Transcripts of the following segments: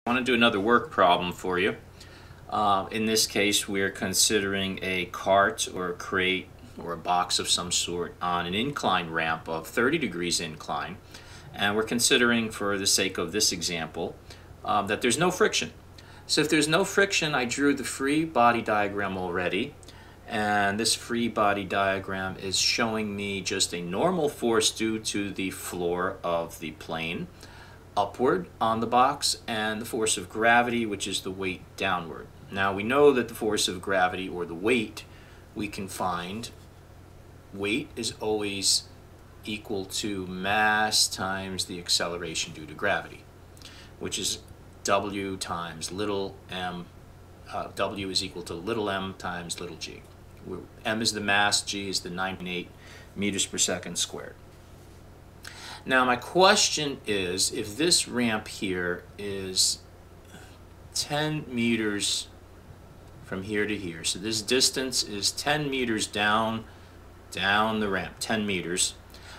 I want to do another work problem for you. In this case, we're considering a cart or a crate or a box of some sort on an incline ramp of 30 degrees incline, and we're considering, for the sake of this example, that there's no friction. So if there's no friction, I drew the free body diagram already, and this free body diagram is showing me just a normal force due to the floor of the plane upward on the box, and the force of gravity, which is the weight downward. Now we know that the force of gravity, or the weight, we can find weight is always equal to mass times the acceleration due to gravity, which is W times little m. W is equal to little m times little g. M is the mass, g is the 9.8 meters per second squared. Now my question is, if this ramp here is 10 meters from here to here, so this distance is 10 meters down the ramp, 10 meters,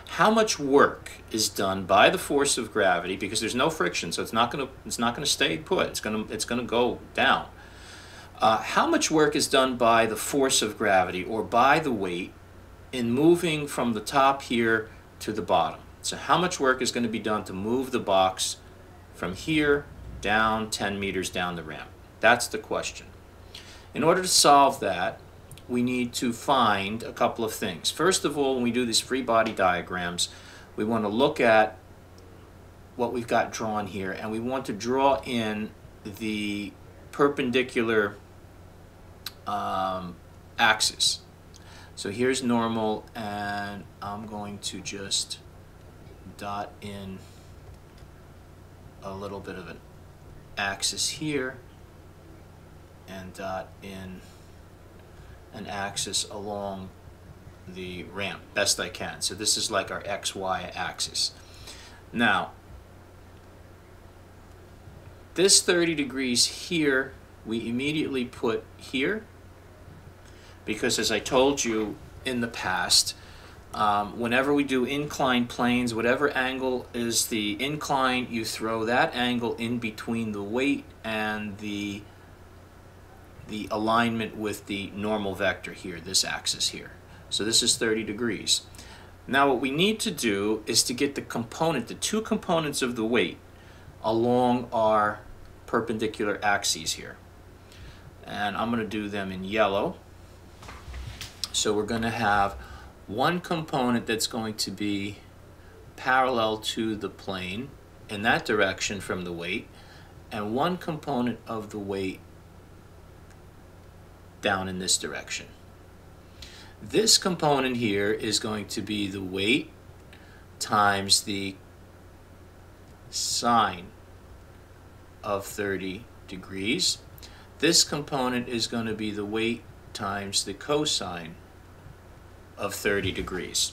how much work is done by the force of gravity, because there's no friction, so it's not going to stay put, it's going to go down. How much work is done by the force of gravity, or by the weight, in moving from the top here to the bottom? So how much work is going to be done to move the box from here down 10 meters down the ramp? That's the question. In order to solve that, we need to find a couple of things. First of all, when we do these free body diagrams, we want to look at what we've got drawn here, and we want to draw in the perpendicular axis. So here's normal, and I'm going to just dot in a little bit of an axis here, and dot in an axis along the ramp best I can. So this is like our XY axis. Now this 30 degrees here we immediately put here, because as I told you in the past, whenever we do inclined planes, whatever angle is the incline, you throw that angle in between the weight and the alignment with the normal vector here, this axis here. So this is 30 degrees. Now what we need to do is to get the two components of the weight along our perpendicular axes here. And I'm going to do them in yellow. So we're going to have one component that's going to be parallel to the plane in that direction from the weight, and one component of the weight down in this direction. This component here is going to be the weight times the sine of 30 degrees. This component is going to be the weight times the cosine of 30 degrees.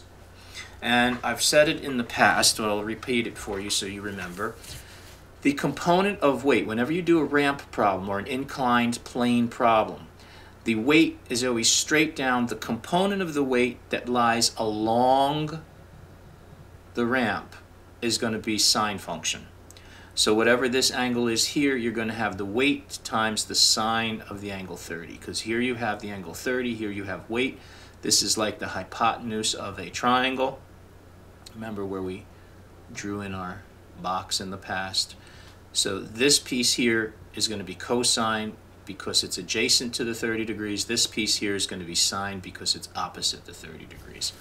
And I've said it in the past, but I'll repeat it for you so you remember. The component of weight, whenever you do a ramp problem or an inclined plane problem, the weight is always straight down. The component of the weight that lies along the ramp is going to be sine function. So whatever this angle is here, you're going to have the weight times the sine of the angle 30, because here you have the angle 30, here you have weight. This is like the hypotenuse of a triangle. Remember where we drew in our box in the past? So this piece here is going to be cosine because it's adjacent to the 30 degrees. This piece here is going to be sine because it's opposite the 30 degrees.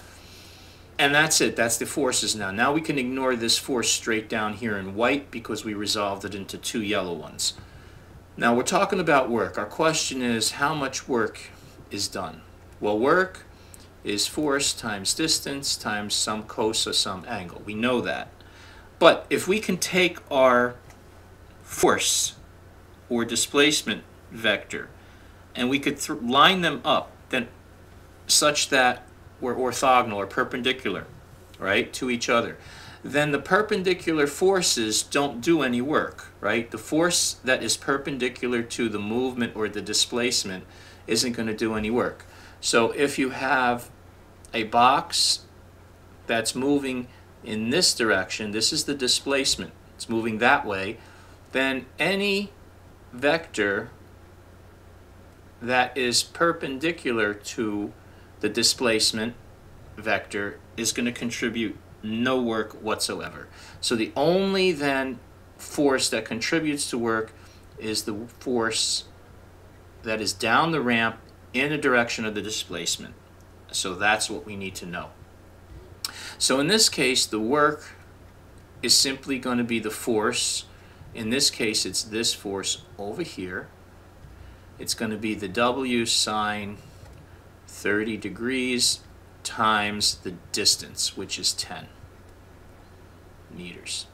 And that's it. That's the forces now. Now we can ignore this force straight down here in white because we resolved it into two yellow ones. Now we're talking about work. Our question is, how much work is done? Well, work is force times distance times some cos or some angle. We know that. But if we can take our force or displacement vector and we could line them up then such that we're orthogonal or perpendicular, right, to each other, then the perpendicular forces don't do any work, right? The force that is perpendicular to the movement or the displacement isn't going to do any work. So if you have a box that's moving in this direction, this is the displacement, it's moving that way, then any vector that is perpendicular to the displacement vector is going to contribute no work whatsoever. So the only then force that contributes to work is the force that is down the ramp in the direction of the displacement. So that's what we need to know. So in this case, the work is simply going to be the force. In this case, it's this force over here. It's going to be the W sine 30 degrees times the distance, which is 10 meters.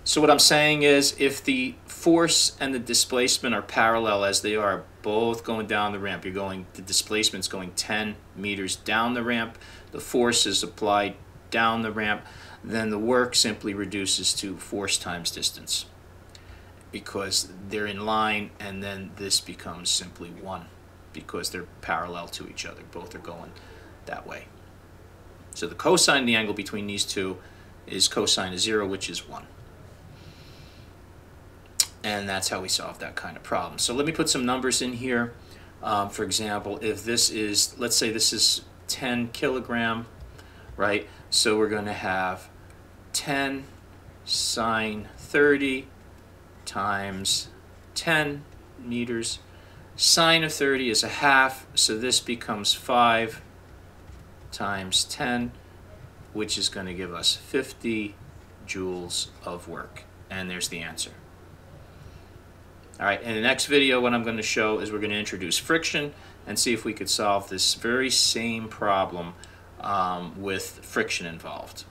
So what I'm saying is, if the force and the displacement are parallel as they are both going down the ramp, the displacement's going 10 meters down the ramp, the force is applied down the ramp, then the work simply reduces to force times distance, because they're in line, and then this becomes simply 1 because they're parallel to each other. Both are going that way. So the cosine of the angle between these two is cosine of 0, which is 1. And that's how we solve that kind of problem. So let me put some numbers in here. For example, if this is, let's say this is 10 kilogram, right? So we're going to have 10 sine 30 times 10 meters. Sine of 30 is a half, so this becomes 5 times 10, which is going to give us 50 joules of work. And there's the answer. All right, in the next video, what I'm going to show is we're going to introduce friction and see if we could solve this very same problem with friction involved.